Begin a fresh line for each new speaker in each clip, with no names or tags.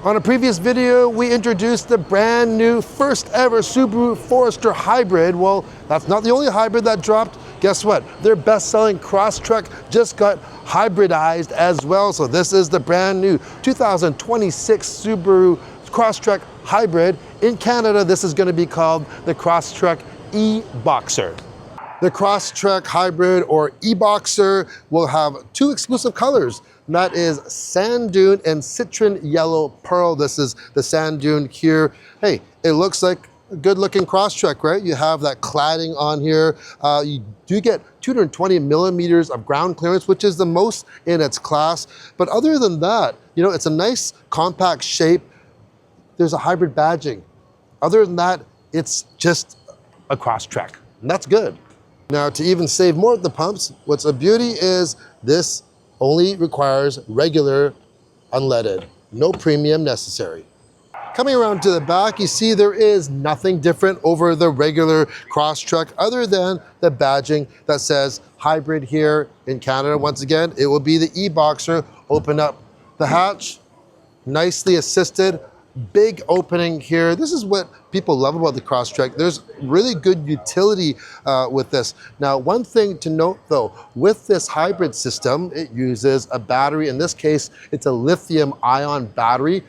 On a previous video, we introduced the brand new first ever Subaru Forester Hybrid. Well, that's not the only hybrid that dropped. Guess what? Their best-selling Crosstrek just got hybridized as well. So this is the brand new 2026 Subaru Crosstrek Hybrid. In Canada, this is going to be called the Crosstrek BOXER. The Crosstrek Hybrid or BOXER will have two exclusive colors. And that is sand dune and citron yellow pearl. This is the sand dune here. Hey, it looks like a good looking Crosstrek, right? You have that cladding on here. You do get 220 millimeters of ground clearance, which is the most in its class. But other than that, you know, it's a nice compact shape. There's a hybrid badging. Other than that, it's just a Crosstrek, and that's good. Now, to even save more at the pumps, what's a beauty is this only requires regular unleaded, no premium necessary. Coming around to the back, you see there is nothing different over the regular Crosstrek other than the badging that says hybrid here in Canada. Once again, it will be the BOXER. Open up the hatch, nicely assisted. Big opening here. This is what people love about the Crosstrek. There's really good utility with this. Now, one thing to note though, with this hybrid system, it uses a battery. In this case, it's a lithium-ion battery.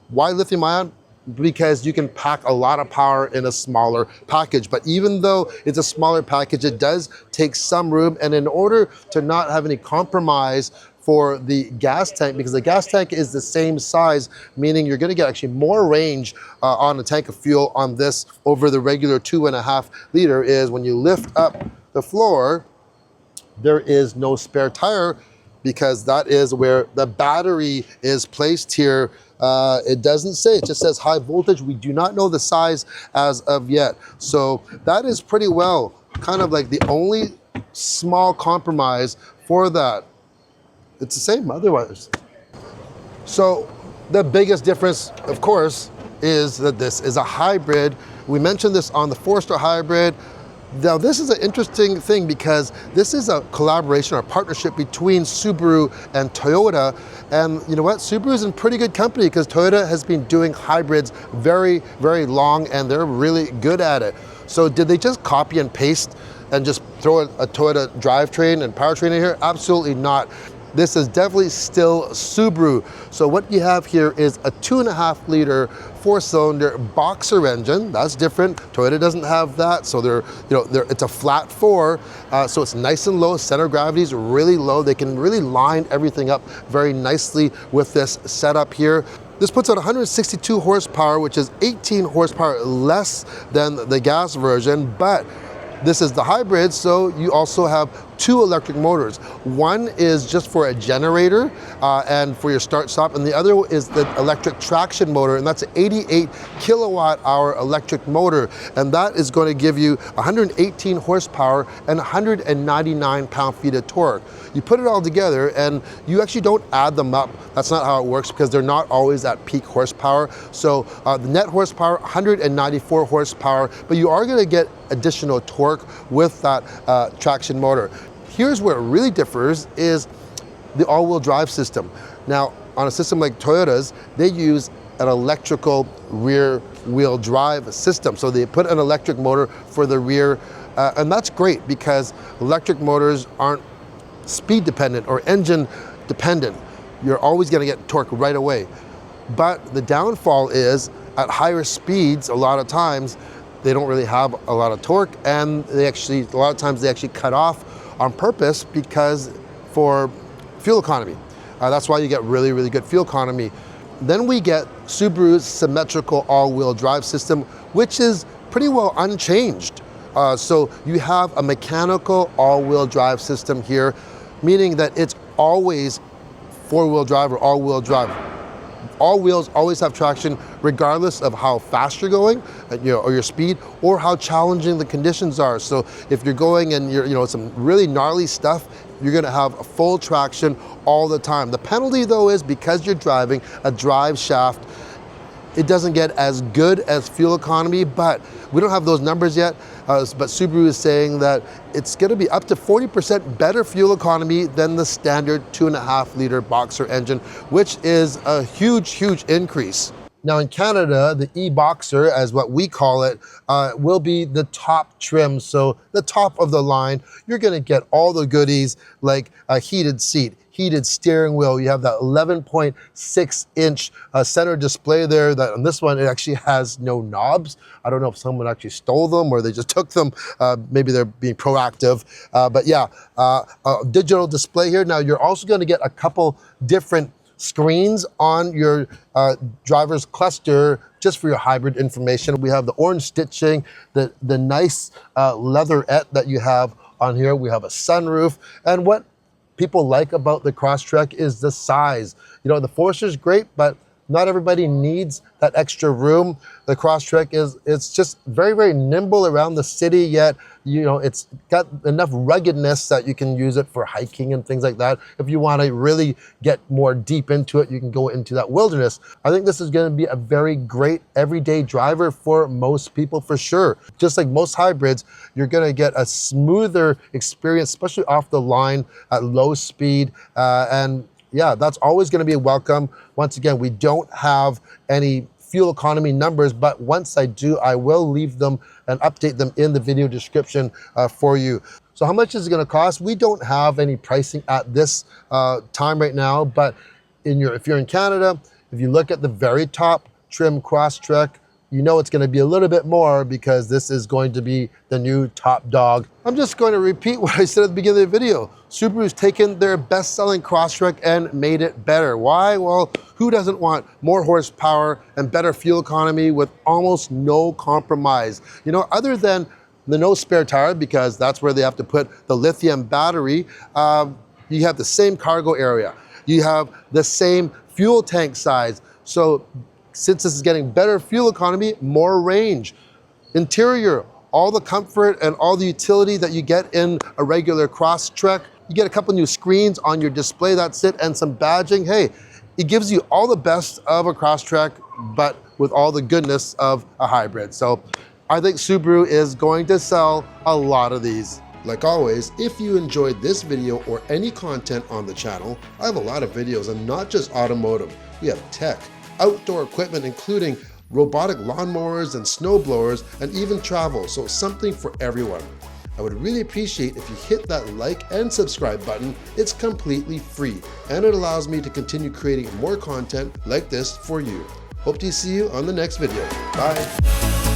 Why lithium-ion? Because you can pack a lot of power in a smaller package. But even though it's a smaller package, it does take some room. And in order to not have any compromise for the gas tank, because the gas tank is the same size, meaning you're gonna get actually more range on a tank of fuel on this over the regular 2.5 liter, is when you lift up the floor, there is no spare tire because that is where the battery is placed here. It doesn't say, it just says high voltage. We do not know the size as of yet. So that is pretty well kind of like the only small compromise for that. It's the same otherwise. So the biggest difference, of course, is that this is a hybrid. We mentioned this on the Forester Hybrid. Now this is an interesting thing because this is a collaboration or partnership between Subaru and Toyota. And you know what? Subaru is in pretty good company because Toyota has been doing hybrids very, very long and they're really good at it. So did they just copy and paste and just throw a Toyota drivetrain and powertrain in here? Absolutely not. This is definitely still Subaru. So what you have here is a 2.5 liter 4-cylinder BOXER engine. That's different. Toyota doesn't have that. So it's a flat 4. So it's nice and low. Center of gravity is really low. They can really line everything up very nicely with this setup here. This puts out 162 horsepower, which is 18 horsepower less than the gas version, but this is the hybrid, so you also have 2 electric motors. One is just for a generator and for your start-stop, and the other is the electric traction motor, and that's an 88 kilowatt-hour electric motor, and that is going to give you 118 horsepower and 199 pound-feet of torque. You put it all together, and you actually don't add them up. That's not how it works because they're not always at peak horsepower. So the net horsepower, 194 horsepower, but you are going to get additional torque with that traction motor. Here's where it really differs is the all-wheel drive system. Now, on a system like Toyota's, they use an electrical rear wheel drive system. So they put an electric motor for the rear, and that's great because electric motors aren't speed dependent or engine dependent. You're always gonna get torque right away. But the downfall is at higher speeds, a lot of times, they don't really have a lot of torque, and a lot of times they actually cut off on purpose because for fuel economy. That's why you get really, really good fuel economy. Then we get Subaru's symmetrical all-wheel drive system, which is pretty well unchanged. So you have a mechanical all-wheel drive system here, meaning that it's always four-wheel drive or all-wheel drive. All wheels always have traction regardless of how fast you're going, or your speed, or how challenging the conditions are. So if you're going and you're some really gnarly stuff, you're gonna have full traction all the time. The penalty though is because you're driving a drive shaft, it doesn't get as good as fuel economy, but we don't have those numbers yet. But Subaru is saying that it's going to be up to 40% better fuel economy than the standard 2.5-liter BOXER engine, which is a huge, huge increase. Now in Canada, the e-BOXER, as what we call it, will be the top trim. So the top of the line, you're gonna get all the goodies like a heated seat, heated steering wheel. You have that 11.6-inch center display there. That on this one, it actually has no knobs. I don't know if someone actually stole them or they just took them. Maybe they're being proactive. But yeah, a digital display here. Now you're also gonna get a couple different screens on your driver's cluster just for your hybrid information. We have the orange stitching, the nice leatherette that you have on here. We have a sunroof, and what people like about the Crosstrek is the size. You know, the Forester's great, but not everybody needs that extra room. The Crosstrek it's just very, very nimble around the city, yet, you know, it's got enough ruggedness that you can use it for hiking and things like that. If you want to really get more deep into it, you can go into that wilderness. I think this is going to be a very great everyday driver for most people for sure. Just like most hybrids, you're going to get a smoother experience, especially off the line at low speed, and yeah, that's always going to be a welcome. Once again, we don't have any fuel economy numbers, but once I do, I will leave them and update them in the video description for you. So how much is it going to cost? We don't have any pricing at this time right now, but if you're in Canada, if you look at the very top trim Crosstrek, you know it's going to be a little bit more because this is going to be the new top dog. I'm just going to repeat what I said at the beginning of the video. Subaru's taken their best-selling Crosstrek and made it better. Why? Well, who doesn't want more horsepower and better fuel economy with almost no compromise? You know, other than the no spare tire, because that's where they have to put the lithium battery, you have the same cargo area. You have the same fuel tank size. So since this is getting better fuel economy, more range. Interior, all the comfort and all the utility that you get in a regular Crosstrek. You get a couple new screens on your display, that's it, and some badging. Hey, it gives you all the best of a Crosstrek, but with all the goodness of a hybrid. So I think Subaru is going to sell a lot of these. Like always, if you enjoyed this video or any content on the channel, I have a lot of videos and not just automotive. We have tech, outdoor equipment, including robotic lawnmowers and snow blowers, and even travel, so something for everyone. I would really appreciate if you hit that like and subscribe button. It's completely free, and it allows me to continue creating more content like this for you. Hope to see you on the next video. Bye.